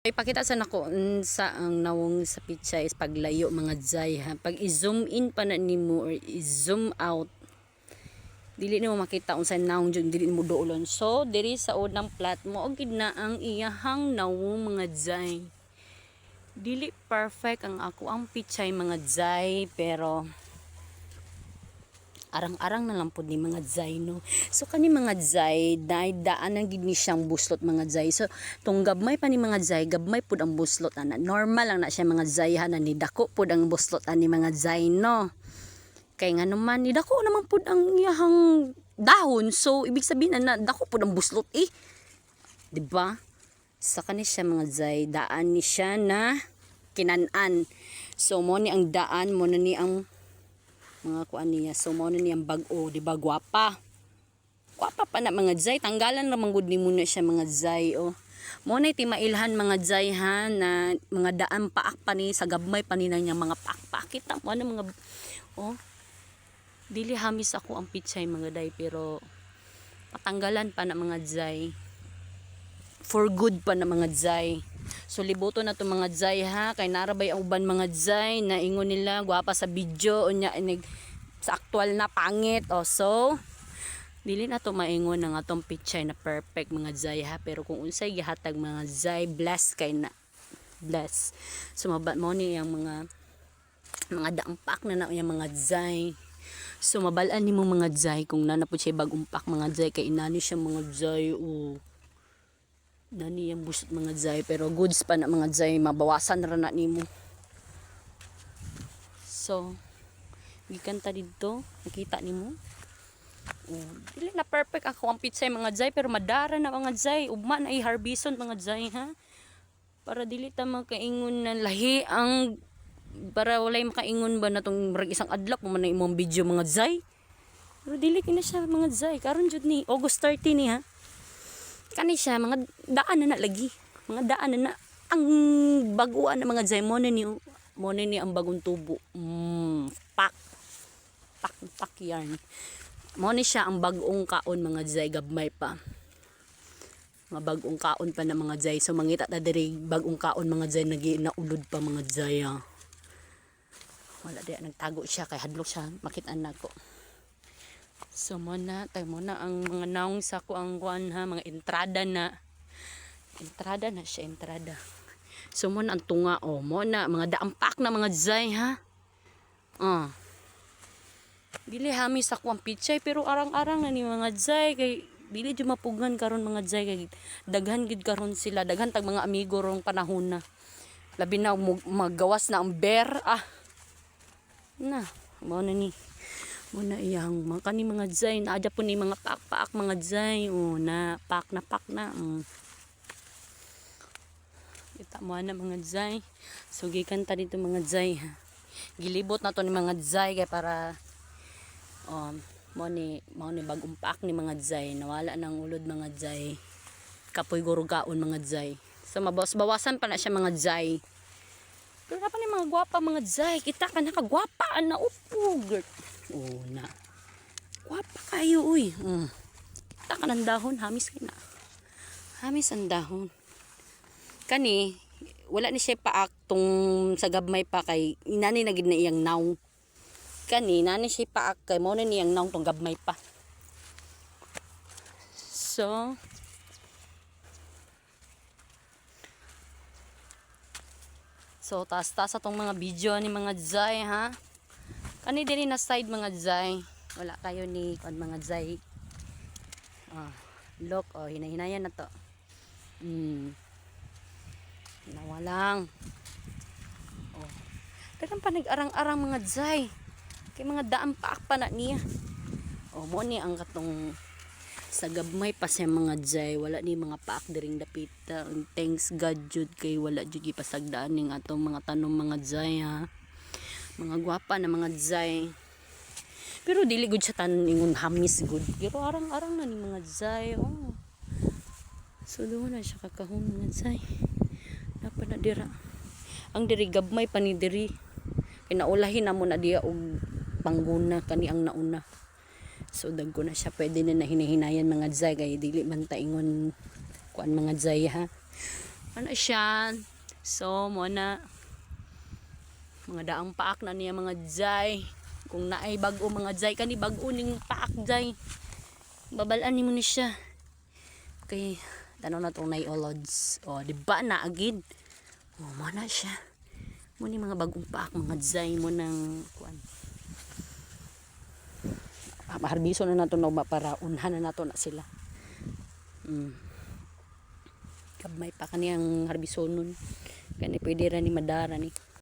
Ipakita sa nako sa ang nawong sa picture is paglayo mga jay ha. Pag i-zoom in pa na nimo or i-zoom out, dili nimo makita unsay nawong jud, dili mo duolon. So diri sa unang plot mo og gid na ang iyahang nawong mga jay. Dili perfect ang ako ang picture mga jay, pero arang-arang na lang po ni mga jay no. So kani mga jay daan na gid ni siyang buslot mga jay. So tung gabmay pa ni mga jay, gabmay pud ang buslot ana. Normal lang na siya mga jay ha, na ni dako pud ang buslot ani mga jay no. Kay nga naman ni dako naman pud ang iyahang dahon. So ibig sabihin na dako pud ang buslot di ba? Sa kani siya mga jay, daan ni siya na kinan-an. So mo ni ang daan, mo na ni ang mga kuan niya. So mo na niyang bag-o, di ba gwapa? Gwapa pa na mga jay, tanggalan ra man gud ni muna siya mga jay Mo na iti mailhan mga jay ha, na mga daan paak pa ni sa gabmay pa ni niya mga paak. Kita mo na mga dili hamis ako ang pichay mga day, pero patanggalan pa na mga jay. For good pa na mga jay. So libuto na to mga jay ha, kay narabay ang uban mga jay na ingon nila gwapa sa video unya inig sa aktual na pangit so dili na to maingon ng atong picture na perfect mga jay ha, pero kung unsay gihatag mga jay, bless kay na bless. So mabat mo ni yang mga daampak na yung mga jay. So mabalaan nimo mga jay kung nanapod siya bagong pak mga jay, kay inani siya mga jay nani yung busot mga jay, pero goods pa na mga jay, mabawasan ra na nimo. So gikanta dito, nakita nimo dili na perfect ako ang pizza mga jay, pero madara na mga jay, ugma na i-harbison mga jay ha, para dili ta makaingon na lahi ang, para walay makaingon ba na tong isang adlaw mo man na imong video mga jay, pero dili kina siya mga jay karon jud ni August 30 ni ha. Kani siya mga daan na lagi, mga daan na ang baguan na mga jay, mo na ni ang bagong tubo. Pak yarn, mo ni siya ang bagong kaon mga jay, gabmay pa mga bagong kaon pa na mga jay. So mangita ta diri bagong kaon mga jay, naulod pa mga jay wala di nagtago siya kay hadlok siya makita na ko. So mo na ang mga naong sa ko ang kuan ha, mga entrada na siya. So mo na ang tunga mo na mga daampak na mga jay ha. Dili hami sa ko ang pichay, pero arang-arang na ni mga jay, kay dili jud mapugan karon mga jay, kay daghan gid karon sila, daghan tag mga amigo rong panahon na. Labi na magawas na ang bear na mo na ni muna iyang mga kani mga jay, naadya po ni mga paak mga jay na pak na kita mo na mga jay. So gikanta dito mga jay ha, gilibot na to ni mga jay kay para mo ni bagong pak ni mga jay, nawala nang ulod mga jay, kapoy gurugaon mga jay. So mabawas-bawasan pa na siya mga jay, pero na pa ni mga gwapa mga jay, kita ka nakagwapa na upog na gwapa kayo kita ka ng dahon, hamis kay na hamis ang dahon kani, wala ni siya paak tong sa gabmay pa, kay inani na gid na iyang naw kani, nani siya paak kay mo na niyang naw tong gabmay pa. So taas atong mga video ni mga jay ha, kani diri na side mga jay, wala kayo ni kon mga jay. Look hinahinayan na to. Nawalang dagan pa nag-arang-arang mga jay, kay mga daang paak pa na niya. Mo ni ang katong sa gabmay pa siya mga jay, wala ni mga paak diring dapita. Thanks God jud kay wala jud gipasagdaan ning atong mga tanom mga jay ha. Mga gwapa na mga jay, pero dili gud siya tanon ingon hamis gud, pero arang-arang na ni mga jay so doon na siya kakahon mga jay, dapat na dira ang diri gabmay pa ni diri, kinaulahin na mo na diya og pangguna kani ang nauna. So dagko na siya, pwede na hinahinayan mga jay, kay dili man ta ingon kuan mga jay ha. Ano siya? So, mo na mga daang paak na niya mga jay. Kung naay bag-o mga jay kani bag-o ning paak jay. Babalaan nimo ni siya. Okay, tanaw na tong naiolods. O, di ba na agid? O, mo na siya. Mo ni mga bagong paak mga jay mo ng kuan. Harbiso na nato na para unhan na nato na sila. Kabmay pa kaniyang harbisonon. Kani pwede ra ni madara ni.